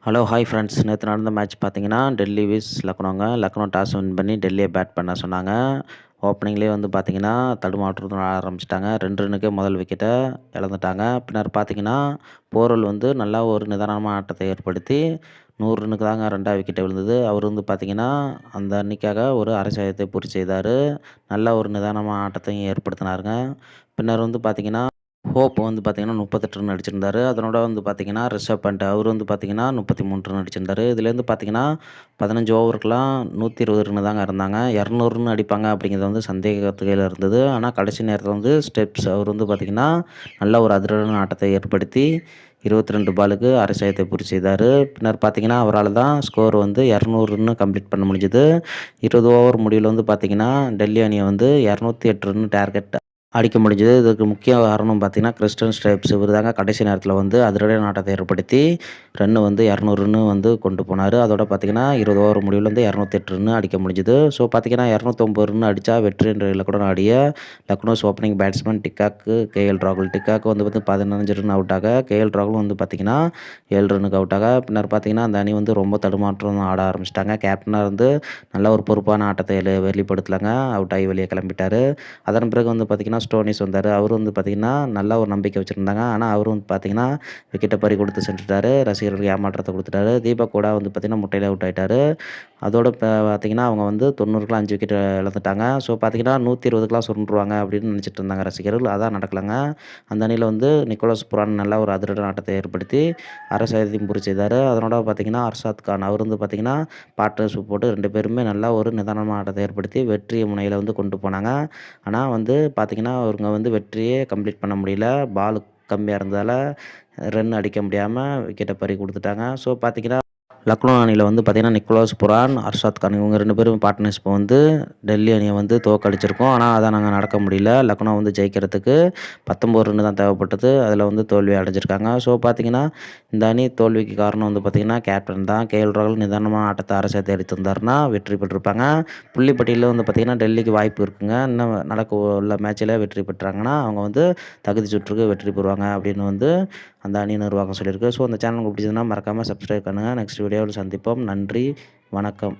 Hello, hi friends. நேத்து நடந்த match பார்த்தீங்கன்னா, டெல்லி விஸ் லக்னோங்க. லக்னோ டாஸ் வின் பண்ணி டெல்லிய பேட் பண்ண சொன்னாங்க. ஓப்பனிங்லேயே வந்து பார்த்தீங்கன்னா, தடுமாற்றத்தோட ஆரம்பிச்சுட்டாங்க. 2 ரன்னுக்கே முதல் விக்கெட்ட இழந்துட்டாங்க. பின்னர் பார்த்தீங்கன்னா, போரல் வந்து நல்லா ஒரு நிதானமான ஆட்டத்தை ஏற்படுத்தி 100 ரன்னுக்கு தாங்க 2வது விக்கெட் விழுந்தது. அவர் வந்து பார்த்தீங்கன்னா, அந்த அன்னிக்காக ஒரு அரை சதத்தை பூர்த்தி செய்தாரு. நல்ல ஒரு நிதானமான ஆட்டத்தையும் ஏற்படுத்தினாருங்க. பின்னர் வந்து பார்த்தீங்கன்னா ஹோப் வந்து பார்த்தீங்கன்னா 38 ரன் அடிச்சிருந்தாரு. அதனோட வந்து பார்த்தீங்கன்னா, ரிஷப் பண்ட் அவரு வந்து பார்த்தீங்கன்னா 33 ரன் அடிச்சிருந்தாரு. இதுலேருந்து பார்த்தீங்கன்னா 15 ஓவருக்குலாம் 120 ரன் தாங்க இருந்தாங்க. 200 ரன் அடிப்பாங்க அப்படிங்கிறது வந்து சந்தேகத்துகையில இருந்தது. ஆனா கடைசி நேரத்தில வந்து ஸ்டெப்ஸ் அவர் வந்து பார்த்தீங்கன்னா, நல்ல ஒரு அதிரடியான ஆட்டத்தை ஏற்படுத்தி 22 பாலுக்கு அரை சதத்தை பூர்த்தி செய்தாரு. பின்னர் பார்த்தீங்கன்னா, அவரால தான் ஸ்கோர் வந்து 200 ரன் கம்ப்ளீட் பண்ண முடிஞ்சது. 20 ஓவர் முடிவில வந்து பார்த்தீங்கன்னா, டெல்லி அணிய வந்து 208 ரன் டார்கெட் அடிக்க முடிஞ்சது. இதுக்கு முக்கிய காரணம் பார்த்தீங்கன்னா, கிறிஸ்டன் ஸ்டெப்ஸ் இவரு தாங்க கடைசி நேரத்தில வந்து அதிரடியான ஆட்டத்தை ஏற்படுத்தி ரன் வந்து 200 ரன் வந்து கொண்டு போனாரு. அதோட பார்த்தீங்கன்னா, 20 ஓவர் முடிவுல வந்து 208 ரன் அடிக்க முடிஞ்சது. ஸோ பார்த்தீங்கன்னா, 209 ரன் அடிச்சா வெற்றி என்ற இலக்குடன் ஆடிய லக்னோஸ் ஓப்பனிங் பேட்ஸ்மேன் கே.எல். ராகுல். டிக்காக் வந்து 15 ரன் அவுட் ஆக, கே.எல். ராகுல் வந்து பார்த்தீங்கன்னா 7 ரன்னுக்கு அவுட் ஆக, பின்னர் பார்த்தீங்கன்னா அந்த அணி வந்து ரொம்ப தடுமாற்றம் ஆட ஆரம்பிச்சுட்டாங்க. கேப்டனா இருந்து நல்ல ஒரு பொறுப்பான ஆட்டத்தை வெளிப்படுத்தலங்க. அவுட் ஆகி வெளியே கிளம்பிட்டாரு. அதன் பிறகு வந்து பார்த்தீங்கன்னா, ஸ்டோனிஸ் வந்தாரு. அவரு வந்து பார்த்தீங்கன்னா, நல்ல ஒரு நம்பிக்கை வச்சிருந்தாங்க. ஆனா, அவரும் வந்து பார்த்தீங்கன்னா, விக்கெட்ட பறி கொடுத்து சென்றுட்டாரு. ரசிகர்களுக்கு ஏமாற்றத்த குடுத்துட்டாரு. தீபக் கூட வந்து பார்த்தீங்கன்னா, முட்டையில அவுட் ஆயிட்டாரு. அதோட பார்த்தீங்கன்னா, அவங்க வந்து 90க்குலாம் 5 விக்கெட் இழந்துட்டாங்க. ஸோ பார்த்தீங்கன்னா, 120க்குலாம் சுருண்டுருவாங்க அப்படின்னு நினைச்சிட்டு இருந்தாங்க ரசிகர்கள். அதான் நடக்கலங்க. அந்த அணியில வந்து நிக்கோலஸ் புரான் நல்ல ஒரு அதிரடியான ஆட்டத்தை ஏற்படுத்தி அரை சதத்தையும் பூர்த்தி செய்தாரு. அதனோட பார்த்தீங்கன்னா, அர்ஷாத் கான் அவர் வந்து பார்த்தீங்கன்னா, பார்ட்னர்ஷிப் போட்டு 2 பேருமே நல்லா ஒரு நிதானமான ஆட்டத்தை ஏற்படுத்தி வெற்றி முனையில வந்து கொண்டு போனாங்க. ஆனா வந்து பார்த்தீங்கன்னா, அவருங்க வந்து வெற்றியே கம்ப்ளீட் பண்ண முடியல. பால் கம்மியா இருந்ததால ரன் அடிக்க முடியாம விக்கெட்ட பறி குடுத்துட்டாங்க. ஸோ பார்த்தீங்கன்னா, லக்னோ அணியில வந்து பார்த்தீங்கன்னா, நிக்கோலஸ் புரான், அர்ஷாத் கான் இவங்க 2 பேரும் பார்ட்னர்ஷிப் வந்து டெல்லி அணிய வந்து தோற்கடிச்சிருக்கோம். ஆனா, அத நாங்க நடக்க முடியல. லக்னோ வந்து ஜெயிக்கிறதுக்கு 19 ரன் தான் தேவைப்பட்டது. அதில வந்து தோல்வி அடைஞ்சிருக்காங்க. ஸோ பார்த்தீங்கன்னா, இந்த அணி தோல்விக்கு காரணம் வந்து பார்த்தீங்கன்னா, கேப்டன் தான். கே.எல். ராகுல் நிதானமான ஆட்டத்த அரை சதத்தை அடித்திருந்தாருன்னா வெற்றி பெற்றிருப்பாங்க. புள்ளி பட்டியல்ல வந்து பார்த்தீங்கன்னா, டெல்லிக்கு வாய்ப்பு இருக்குங்க. இன்னும் நடக்க உள்ள மேட்ச்ல வெற்றி பெற்றாங்கன்னா, அவங்க வந்து தகுதி சுற்றுக்கு வெற்றி பெறுவாங்க அப்படின்னு வந்து அந்த அணி நிர்வாகம் சொல்லியிருக்கு. ஸோ அந்த சேனல் உங்களுக்கு பிடிச்சதுன்னா மறக்காம சப்ஸ்கிரைப் பண்ணுங்க. நெக்ஸ்ட் வீடியோவில் சந்திப்போம். நன்றி, வணக்கம்.